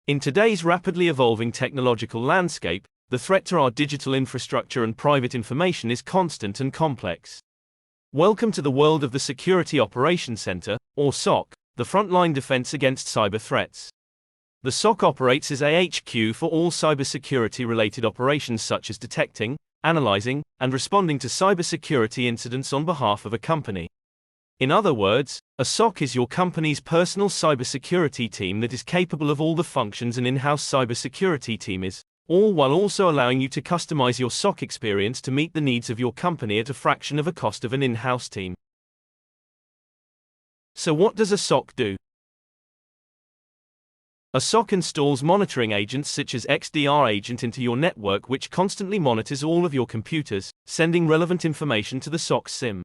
In today's rapidly evolving technological landscape, the threat to our digital infrastructure and private information is constant and complex. Welcome to the world of the Security Operations Center, or SOC, the frontline defense against cyber threats. The SOC operates as a HQ for all cybersecurity-related operations such as detecting, analyzing, and responding to cybersecurity incidents on behalf of a company. In other words, a SOC is your company's personal cybersecurity team that is capable of all the functions an in-house cybersecurity team is, all while also allowing you to customize your SOC experience to meet the needs of your company at a fraction of a cost of an in-house team. So what does a SOC do? A SOC installs monitoring agents such as XDR agent into your network, which constantly monitors all of your computers, sending relevant information to the SOC SIM.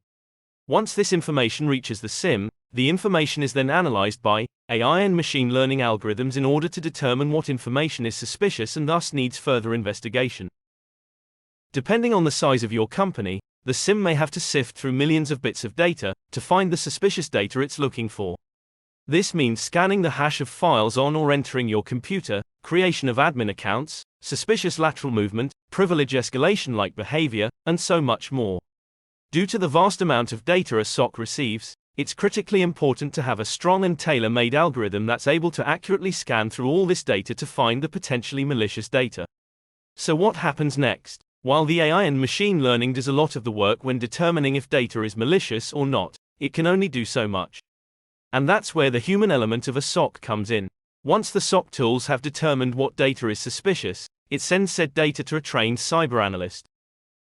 Once this information reaches the SIM, the information is then analyzed by AI and machine learning algorithms in order to determine what information is suspicious and thus needs further investigation. Depending on the size of your company, the SIM may have to sift through millions of bits of data to find the suspicious data it's looking for. This means scanning the hash of files on or entering your computer, creation of admin accounts, suspicious lateral movement, privilege escalation-like behavior, and so much more. Due to the vast amount of data a SOC receives, it's critically important to have a strong and tailor-made algorithm that's able to accurately scan through all this data to find the potentially malicious data. So what happens next? While the AI and machine learning does a lot of the work when determining if data is malicious or not, it can only do so much. And that's where the human element of a SOC comes in. Once the SOC tools have determined what data is suspicious, it sends said data to a trained cyber analyst.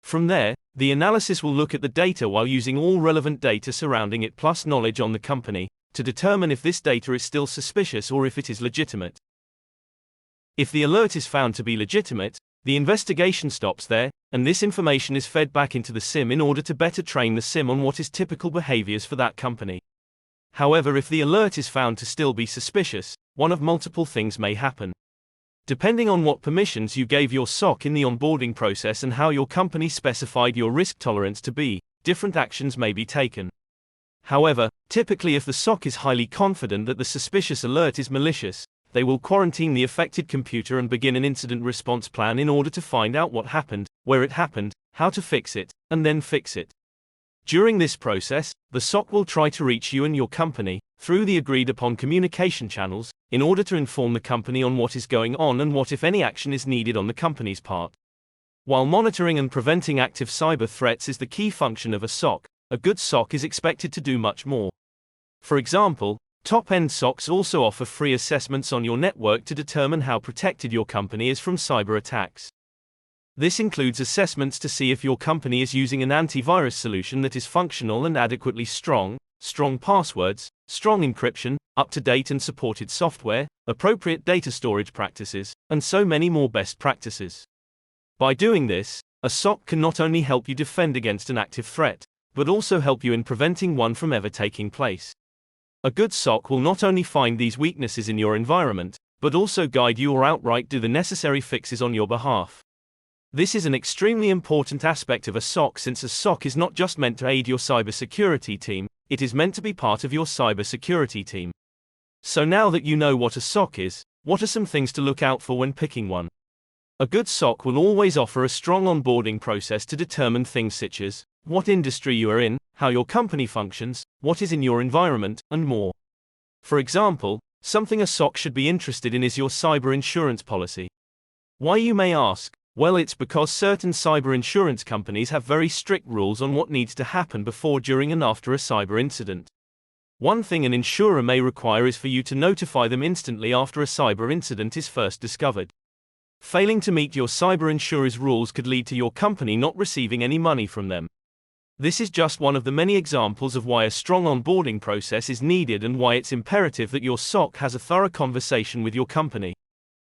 From there, the analysis will look at the data while using all relevant data surrounding it plus knowledge on the company, to determine if this data is still suspicious or if it is legitimate. If the alert is found to be legitimate, the investigation stops there, and this information is fed back into the SIM in order to better train the SIM on what is typical behaviors for that company. However, if the alert is found to still be suspicious, one of multiple things may happen. Depending on what permissions you gave your SOC in the onboarding process and how your company specified your risk tolerance to be, different actions may be taken. However, typically if the SOC is highly confident that the suspicious alert is malicious, they will quarantine the affected computer and begin an incident response plan in order to find out what happened, where it happened, how to fix it, and then fix it. During this process, the SOC will try to reach you and your company, through the agreed-upon communication channels, in order to inform the company on what is going on and what if any action is needed on the company's part. While monitoring and preventing active cyber threats is the key function of a SOC, a good SOC is expected to do much more. For example, top-end SOCs also offer free assessments on your network to determine how protected your company is from cyber attacks. This includes assessments to see if your company is using an antivirus solution that is functional and adequately strong passwords, strong encryption, up-to-date and supported software, appropriate data storage practices, and so many more best practices. By doing this, a SOC can not only help you defend against an active threat, but also help you in preventing one from ever taking place. A good SOC will not only find these weaknesses in your environment, but also guide you or outright do the necessary fixes on your behalf. This is an extremely important aspect of a SOC, since a SOC is not just meant to aid your cybersecurity team, it is meant to be part of your cybersecurity team. So now that you know what a SOC is, what are some things to look out for when picking one? A good SOC will always offer a strong onboarding process to determine things such as what industry you are in, how your company functions, what is in your environment, and more. For example, something a SOC should be interested in is your cyber insurance policy. Why, you may ask? Well, it's because certain cyber insurance companies have very strict rules on what needs to happen before, during, and after a cyber incident. One thing an insurer may require is for you to notify them instantly after a cyber incident is first discovered. Failing to meet your cyber insurer's rules could lead to your company not receiving any money from them. This is just one of the many examples of why a strong onboarding process is needed and why it's imperative that your SOC has a thorough conversation with your company.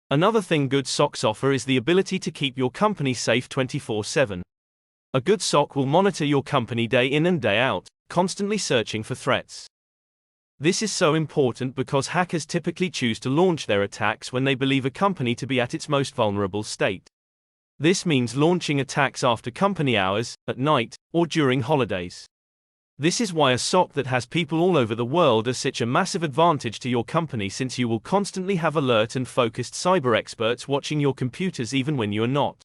Another thing good SOCs offer is the ability to keep your company safe 24/7. A good SOC will monitor your company day in and day out, constantly searching for threats. This is so important because hackers typically choose to launch their attacks when they believe a company to be at its most vulnerable state. This means launching attacks after company hours, at night, or during holidays. This is why a SOC that has people all over the world is such a massive advantage to your company, since you will constantly have alert and focused cyber experts watching your computers even when you are not.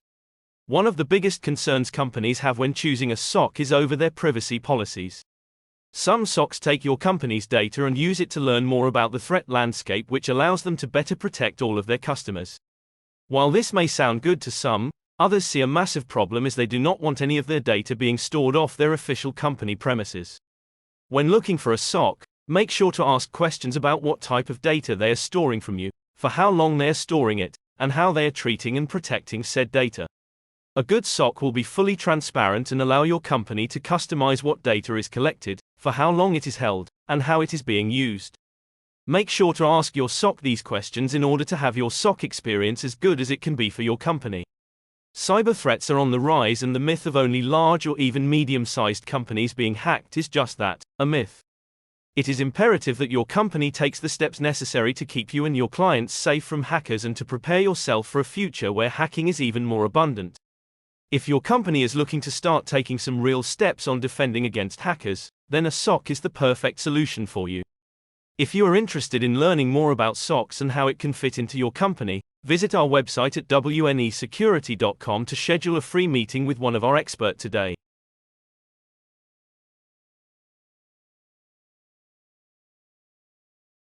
One of the biggest concerns companies have when choosing a SOC is over their privacy policies. Some SOCs take your company's data and use it to learn more about the threat landscape, which allows them to better protect all of their customers. While this may sound good to some, others see a massive problem, as they do not want any of their data being stored off their official company premises. When looking for a SOC, make sure to ask questions about what type of data they are storing from you, for how long they are storing it, and how they are treating and protecting said data. A good SOC will be fully transparent and allow your company to customize what data is collected, for how long it is held, and how it is being used. Make sure to ask your SOC these questions in order to have your SOC experience as good as it can be for your company. Cyber threats are on the rise, and the myth of only large or even medium-sized companies being hacked is just that, a myth. It is imperative that your company takes the steps necessary to keep you and your clients safe from hackers and to prepare yourself for a future where hacking is even more abundant. If your company is looking to start taking some real steps on defending against hackers, then a SOC is the perfect solution for you. If you are interested in learning more about SOCs and how it can fit into your company, visit our website at wnesecurity.com to schedule a free meeting with one of our experts today.